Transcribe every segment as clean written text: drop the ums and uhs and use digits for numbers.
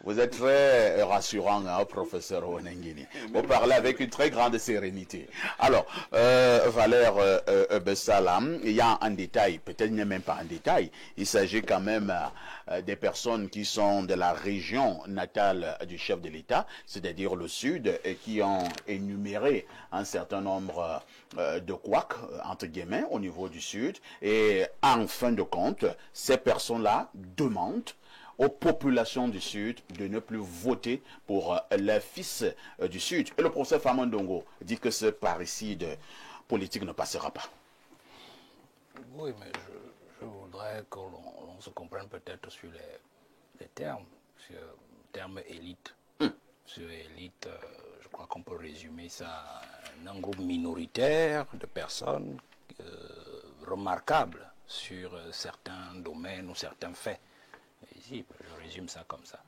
Vous êtes très rassurant, hein, professeur Onengini. Vous parlez avec une très grande sérénité. Alors, Valère Bessalam, il y a un détail, peut-être même pas un détail, il s'agit quand même des personnes qui sont de la région natale du chef de l'État, c'est-à-dire le Sud, et qui ont énuméré un certain nombre de couacs, entre guillemets, au niveau du Sud. Et en fin de compte, ces personnes-là demandent aux populations du Sud de ne plus voter pour les fils du Sud. Et le professeur Famandongo dit que ce parricide politique ne passera pas. Oui, mais je voudrais qu'on se comprenne peut-être sur les termes, sur le terme élite. Sur élite, je crois qu'on peut résumer ça à un groupe minoritaire de personnes remarquables sur certains domaines ou certains faits. Ici, je résume ça comme ça.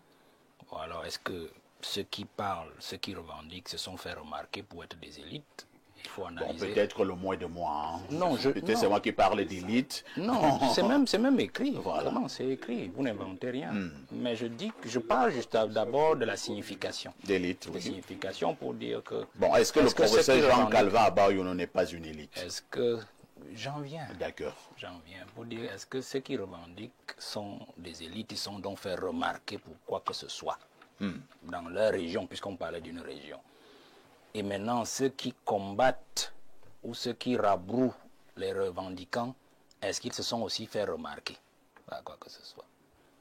Bon, alors, est-ce que ceux qui parlent, ceux qui revendiquent, se sont fait remarquer pour être des élites? Il faut analyser. Bon, peut-être le moins de moi. Hein. Non, peut-être c'est moi qui parle d'élite. Non, c'est même écrit. Voilà. Vraiment, c'est écrit. Vous n'inventez rien. Mais je parle juste d'abord de la signification. D'élite, oui. De signification pour dire que... Bon, est-ce que le professeur Jean Calvin Abayono n'est pas une élite? Est-ce que... J'en viens. D'accord. J'en viens pour dire, est-ce que ceux qui revendiquent sont des élites, ils sont donc fait remarquer pour quoi que ce soit dans leur région, puisqu'on parlait d'une région. Et maintenant, ceux qui combattent ou ceux qui rabrouent les revendiquants, est-ce qu'ils se sont aussi fait remarquer par quoi que ce soit?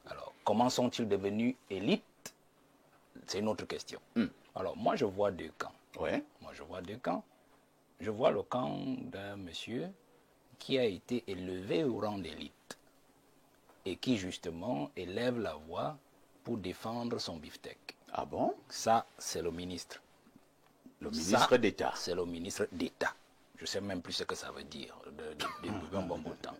Alors, comment sont-ils devenus élites? C'est une autre question. Alors, moi, je vois deux camps. Ouais. Moi, je vois deux camps. Je vois le camp d'un monsieur qui a été élevé au rang d'élite et qui, justement, élève la voix pour défendre son beefsteak. Ah bon? Ça, c'est le ministre. Le ministre d'État. C'est le ministre d'État. Je ne sais même plus ce que ça veut dire depuis un bon bout de temps.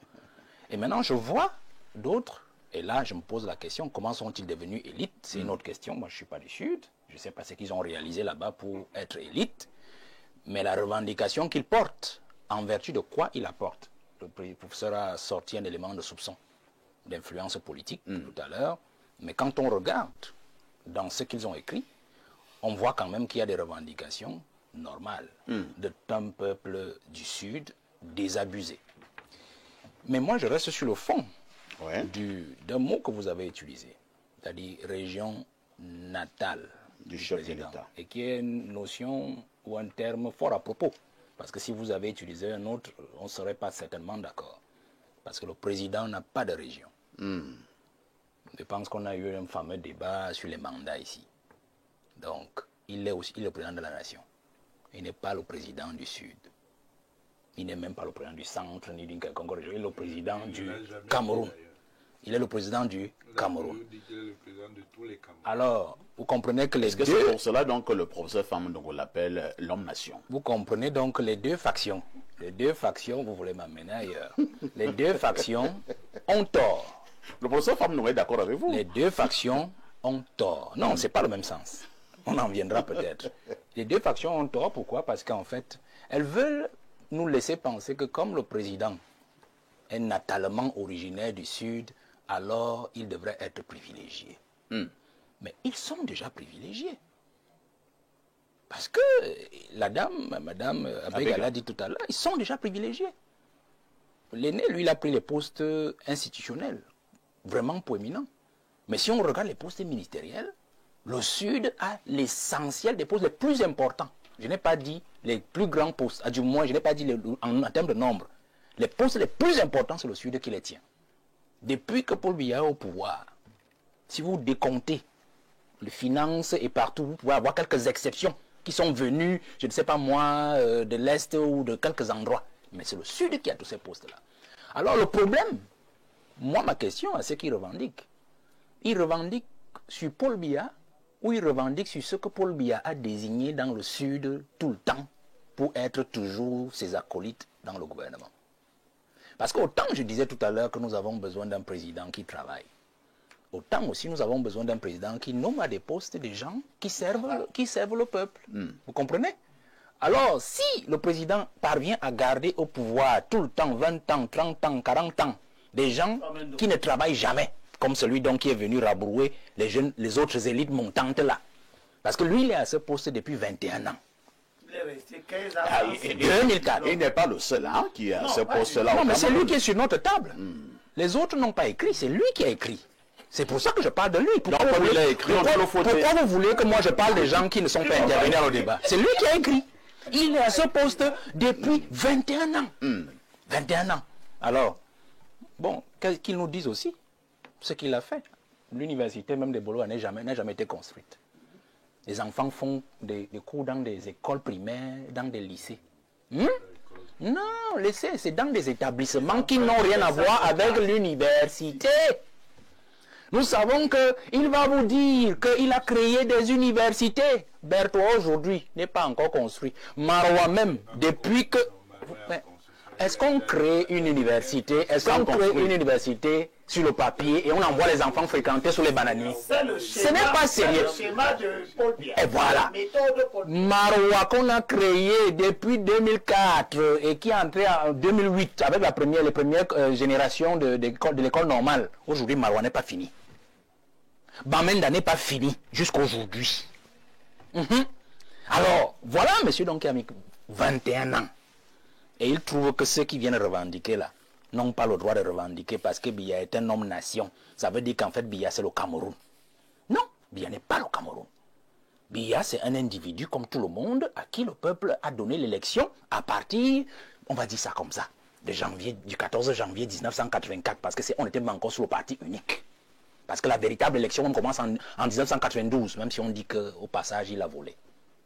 Et maintenant, je vois d'autres, et là, je me pose la question, comment sont-ils devenus élites? C'est une autre question. Moi, je ne suis pas du Sud. Je ne sais pas ce qu'ils ont réalisé là-bas pour être élites. Mais la revendication qu'ils portent, en vertu de quoi ils la portent? Le professeur a sorti un élément de soupçon, d'influence politique tout à l'heure. Mais quand on regarde dans ce qu'ils ont écrit, on voit quand même qu'il y a des revendications normales d'un peuple du Sud désabusé. Mais moi, je reste sur le fond d'un mot que vous avez utilisé, c'est-à-dire région natale du chef de l'État. Et qui est une notion ou un terme fort à propos. Parce que si vous avez utilisé un autre, on ne serait pas certainement d'accord. Parce que le président n'a pas de région. Je pense qu'on a eu un fameux débat sur les mandats ici. Donc, il est aussi le président de la nation. Il n'est pas le président du Sud. Il n'est même pas le président du centre, ni d'une quelconque région. Il est le président du Cameroun. Il est le président du Cameroun. Alors, vous comprenez que les deux... C'est pour cela donc que le professeur Famandongo l'appelle l'homme-nation. Vous comprenez donc les deux factions. Les deux factions, vous voulez m'amener ailleurs. Les deux factions ont tort. Le professeur Famandongo est d'accord avec vous? Les deux factions ont tort. Non, c'est pas le même sens. On en viendra peut-être. Les deux factions ont tort. Pourquoi? Parce qu'en fait, elles veulent nous laisser penser que comme le président est natalement originaire du Sud, alors il devrait être privilégié. Mais ils sont déjà privilégiés. Parce que la dame, Madame Abega l'a dit tout à l'heure, ils sont déjà privilégiés. L'aîné, lui, il a pris les postes institutionnels, vraiment proéminents. Mais si on regarde les postes ministériels, le Sud a l'essentiel des postes les plus importants. Je n'ai pas dit les plus grands postes, du moins, je n'ai pas dit en termes de nombre. Les postes les plus importants, c'est le Sud qui les tient. Depuis que Paul Biya est au pouvoir, si vous décomptez les finances et partout, vous pouvez avoir quelques exceptions qui sont venues, je ne sais pas moi, de l'Est ou de quelques endroits. Mais c'est le Sud qui a tous ces postes-là. Alors le problème, moi ma question à ceux qui revendiquent, ils revendiquent sur Paul Biya ou ils revendiquent sur ce que Paul Biya a désigné dans le Sud tout le temps pour être toujours ses acolytes dans le gouvernement. Parce qu'autant je disais tout à l'heure que nous avons besoin d'un président qui travaille, autant aussi nous avons besoin d'un président qui nomme à des postes des gens qui servent le peuple. Vous comprenez? Alors, si le président parvient à garder au pouvoir tout le temps, 20 ans, 30 ans, 40 ans, des gens qui ne travaillent jamais, comme celui donc qui est venu rabrouer les autres élites montantes là. Parce que lui, il est à ce poste depuis 21 ans. Il est resté 15 ans. 2004. Il n'est pas le seul qui est à ce poste-là. Non, mais c'est lui qui est sur notre table. Les autres n'ont pas écrit, c'est lui qui a écrit. C'est pour ça que je parle de lui. Pourquoi vous voulez que moi je parle des gens qui ne sont pas intervenus au débat? C'est lui qui a écrit. Il est à ce poste depuis 21 ans. 21 ans. Alors, bon, qu'il nous dise aussi ce qu'il a fait. L'université même de Bolo n'a jamais été construite. Les enfants font des cours dans des écoles primaires, dans des lycées. Non, lycée, c'est dans des établissements qui n'ont rien à voir avec l'université. Nous savons qu'il va vous dire qu'il a créé des universités. Berthoud aujourd'hui n'est pas encore construit. Marois même, depuis que... Est-ce qu'on crée une université? Est-ce qu'on crée une université sur le papier et on envoie les enfants fréquenter sur les bananiers? Ce n'est pas sérieux. Et voilà. Marois qu'on a créé depuis 2004 et qui est entré en 2008 avec les premières générations de l'école normale. Aujourd'hui, Marois n'est pas fini. Bamenda n'est pas fini jusqu'aujourd'hui. Alors, voilà monsieur donc qui a mis 21 ans. Et il trouve que ceux qui viennent revendiquer là n'ont pas le droit de revendiquer parce que Biya est un homme-nation. Ça veut dire qu'en fait Biya c'est le Cameroun. Non, Biya n'est pas le Cameroun. Biya c'est un individu comme tout le monde à qui le peuple a donné l'élection à partir, on va dire ça comme ça, du 14 janvier 1984 parce que on était encore sur le parti unique. Parce que la véritable élection on commence en 1992, même si on dit qu'au passage il a volé.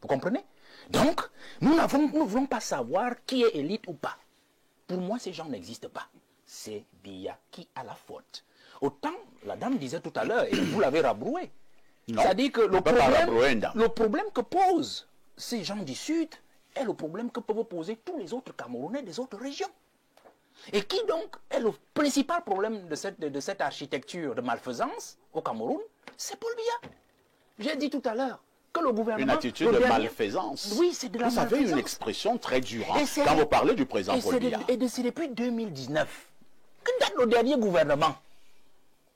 Vous comprenez? Donc, nous ne voulons pas savoir qui est élite ou pas. Pour moi, ces gens n'existent pas. C'est Biya qui a la faute. Autant, la dame disait tout à l'heure, et vous l'avez rabroué. C'est-à-dire que le problème que posent ces gens du Sud est le problème que peuvent poser tous les autres Camerounais des autres régions. Et qui donc est le principal problème de cette architecture de malfaisance au Cameroun? C'est Paul Biya. J'ai dit tout à l'heure que le gouvernement... Une attitude de malfaisance. Oui, c'est de la malfaisance. Vous avez une expression très dure quand vous parlez du président Paul Biya. Et c'est depuis 2019 que date le dernier gouvernement.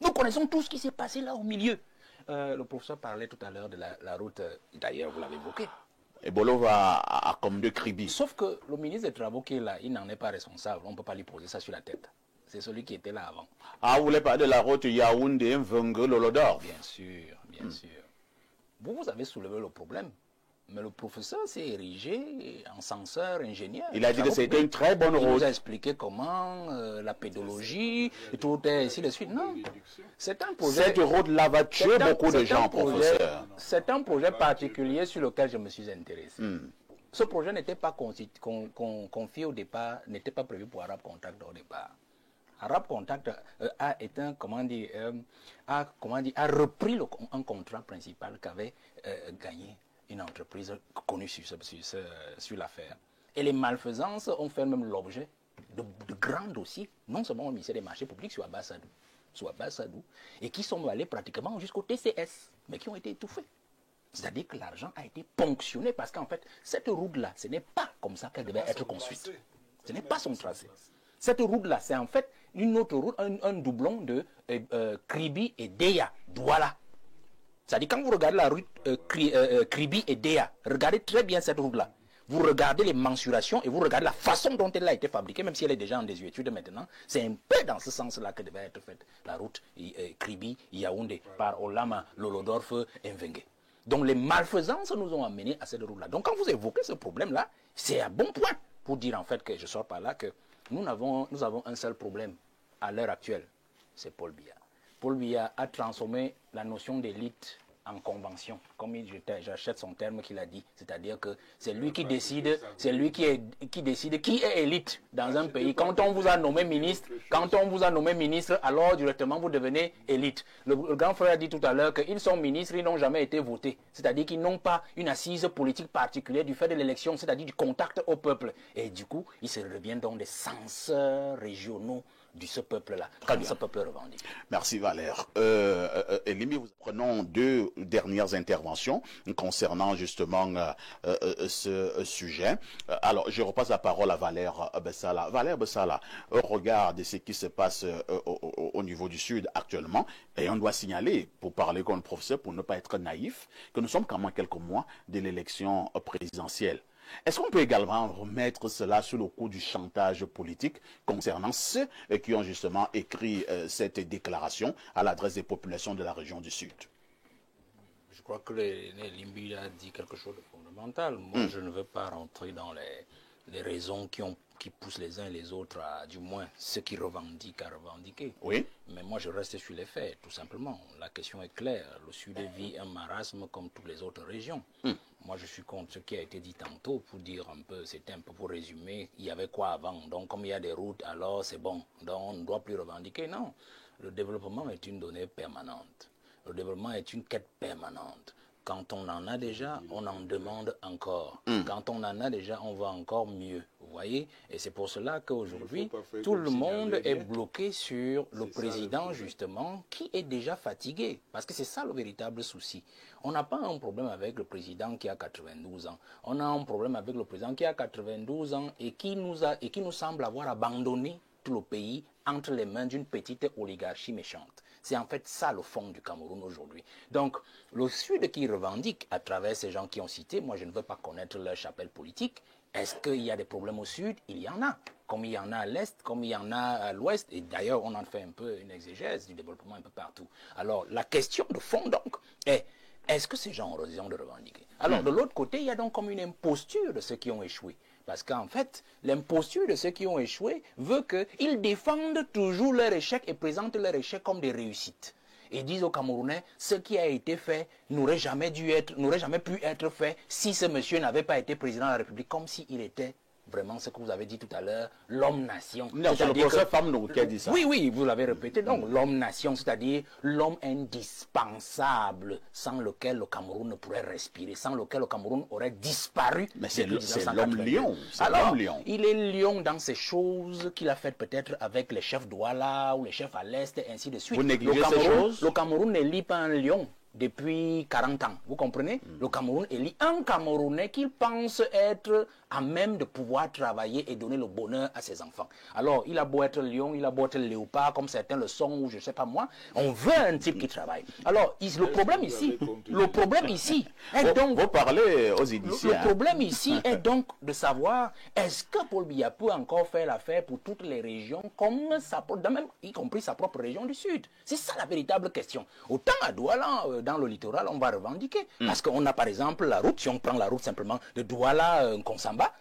Nous connaissons tout ce qui s'est passé là au milieu. Le professeur parlait tout à l'heure de la route, d'ailleurs vous l'avez évoqué. Et Bolo va à comme de Kribi. Sauf que le ministre des Travaux qui est là, il n'en est pas responsable. On ne peut pas lui poser ça sur la tête. C'est celui qui était là avant. Ah, vous voulez parler de la route Yaoundé, Mvengue, Lolodor? Bien sûr, bien sûr. Vous avez soulevé le problème. Mais le professeur s'est érigé en censeur, ingénieur. Il a dit que c'était une très bonne route. Il nous a expliqué comment la pédologie, et tout est ainsi de suite. Non, c'est un projet... Cette route-là va tuer beaucoup de gens, professeur. C'est un projet particulier sur lequel je me suis intéressé. Ce projet n'était pas confié au départ, n'était pas prévu pour Arab Contact au départ. Arab Contact a repris un contrat principal qu'avait gagné une entreprise connue sur l'affaire. Et les malfaisances ont fait même l'objet de grands dossiers, non seulement au ministère des Marchés publics sur Abbas Sadou, et qui sont allés pratiquement jusqu'au TCS, mais qui ont été étouffés. C'est-à-dire que l'argent a été ponctionné parce qu'en fait, cette route-là, ce n'est pas comme ça qu'elle devait être construite. Ce n'est pas son tracé. Cette route-là, c'est en fait une autre route, un doublon de Kribi et Deya, Douala. C'est-à-dire quand vous regardez la route Kribi et Deya, regardez très bien cette route-là. Vous regardez les mensurations et vous regardez la façon dont elle a été fabriquée, même si elle est déjà en désuétude maintenant. C'est un peu dans ce sens-là que devait être faite la route Kribi, Yaoundé, par Olama, Lolodorf et Mvengue. Donc les malfaisances nous ont amenés à cette route-là. Donc quand vous évoquez ce problème-là, c'est un bon point pour dire en fait que je sors par là que nous avons un seul problème à l'heure actuelle, c'est Paul Biya. Paul Biya a transformé la notion d'élite en convention, comme j'achète son terme qu'il a dit, c'est-à-dire que c'est lui qui décide, décide qui est élite dans un pays. Quand on vous a nommé ministre, alors directement vous devenez élite. Le grand frère a dit tout à l'heure qu'ils sont ministres, ils n'ont jamais été votés, c'est-à-dire qu'ils n'ont pas une assise politique particulière du fait de l'élection, c'est-à-dire du contact au peuple. Et du coup, ils se reviennent dans des censeurs régionaux de ce peuple-là, quand ce peuple revendique. Merci Valère. Elimi, nous prenons deux dernières interventions concernant justement ce sujet. Alors, je repasse la parole à Valère Bessala. Valère Bessala, au regard de ce qui se passe au niveau du Sud actuellement, et on doit signaler, pour parler comme le professeur, pour ne pas être naïf, que nous sommes quand même quelques mois de l'élection présidentielle. Est-ce qu'on peut également remettre cela sous le coup du chantage politique concernant ceux qui ont justement écrit cette déclaration à l'adresse des populations de la région du Sud? Je crois que Limbi a dit quelque chose de fondamental. Moi, je ne veux pas rentrer dans les raisons qui poussent les uns et les autres, du moins ceux qui revendiquent, à revendiquer. Oui. Mais moi, je reste sur les faits, tout simplement. La question est claire. Le Sud vit un marasme comme toutes les autres régions. Moi, je suis contre ce qui a été dit tantôt pour dire un peu, c'était un peu pour résumer, il y avait quoi avant. Donc, comme il y a des routes, alors c'est bon. Donc, on ne doit plus revendiquer. Non. Le développement est une donnée permanente. Le développement est une quête permanente. Quand on en a déjà, on en demande encore. Quand on en a déjà, on va encore mieux. Vous voyez? Et c'est pour cela qu'aujourd'hui, tout le monde est bloqué sur le président, justement, qui est déjà fatigué. Parce que c'est ça le véritable souci. On n'a pas un problème avec le président qui a 92 ans. On a un problème avec le président qui a 92 ans et qui nous semble avoir abandonné tout le pays entre les mains d'une petite oligarchie méchante. C'est en fait ça le fond du Cameroun aujourd'hui. Donc, le Sud qui revendique à travers ces gens qui ont cité, moi je ne veux pas connaître leur chapelle politique. Est-ce qu'il y a des problèmes au Sud? Il y en a. Comme il y en a à l'Est, comme il y en a à l'Ouest. Et d'ailleurs, on en fait un peu une exégèse du développement un peu partout. Alors, la question de fond donc est, est-ce que ces gens ont raison de revendiquer? Alors, de l'autre côté, il y a donc comme une imposture de ceux qui ont échoué. Parce qu'en fait, l'imposture de ceux qui ont échoué veut qu'ils défendent toujours leur échec et présentent leur échec comme des réussites. Et disent aux Camerounais, ce qui a été fait n'aurait jamais pu être fait si ce monsieur n'avait pas été président de la République, comme s'il était vraiment ce que vous avez dit tout à l'heure, l'homme-nation. Non, c'est le professeur Famno qui a dit ça. Oui, oui, vous l'avez répété. Donc, l'homme-nation, c'est-à-dire l'homme indispensable, sans lequel le Cameroun ne pourrait respirer, sans lequel le Cameroun aurait disparu. Mais c'est l'homme-lion. Alors, il est lion dans ces choses qu'il a faites peut-être avec les chefs Douala ou les chefs à l'Est, et ainsi de suite. Vous négligez ces choses? Le Cameroun n'élit pas un lion depuis 40 ans, vous comprenez? Le Cameroun élit un Camerounais qu'il pense être à même de pouvoir travailler et donner le bonheur à ses enfants. Alors, il a beau être lion, il a beau être léopard, comme certains le sont, ou je ne sais pas moi, on veut un type qui travaille. Alors, le problème ici est donc... Vous parlez aux éditions. Le problème ici est donc de savoir, est-ce que Paul Biya peut encore faire l'affaire pour toutes les régions, comme même, y compris sa propre région du Sud? C'est ça la véritable question. Autant à Douala, dans le littoral, on va revendiquer. Parce qu'on a par exemple la route, si on prend la route simplement de Douala-Nkonsamba,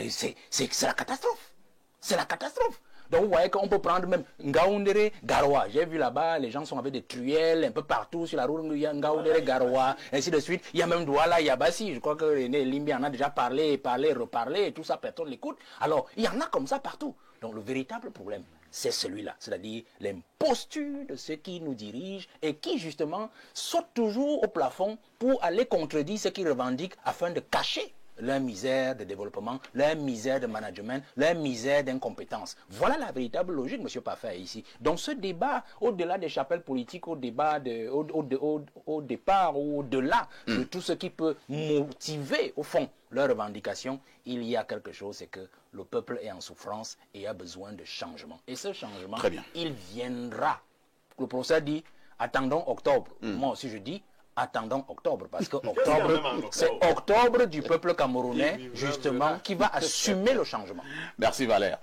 c'est la catastrophe. C'est la catastrophe. Donc vous voyez qu'on peut prendre même Ngaoundéré, Garoua. J'ai vu là-bas, les gens sont avec des truelles un peu partout sur la route, il y a Ngaoundéré, Garoua, ainsi de suite. Il y a même Douala, Yabassi. Je crois que René Limbi en a déjà parlé, reparlé, et tout ça, personne l'écoute. Alors, il y en a comme ça partout. Donc le véritable problème, c'est celui-là, c'est-à-dire l'imposture de ceux qui nous dirigent et qui justement sautent toujours au plafond pour aller contredire ceux qui revendiquent afin de cacher leur misère de développement, leur misère de management, leur misère d'incompétence. Voilà la véritable logique, M. Parfait, ici. Donc ce débat, au-delà des chapelles politiques, au départ ou au-delà de tout ce qui peut motiver, au fond, leur revendication, il y a quelque chose, c'est que le peuple est en souffrance et a besoin de changement. Et ce changement, il viendra. Le professeur dit, attendons octobre. Moi aussi je dis, attendons octobre, parce que octobre, c'est octobre du peuple camerounais, justement, qui va assumer le changement. Merci Valère.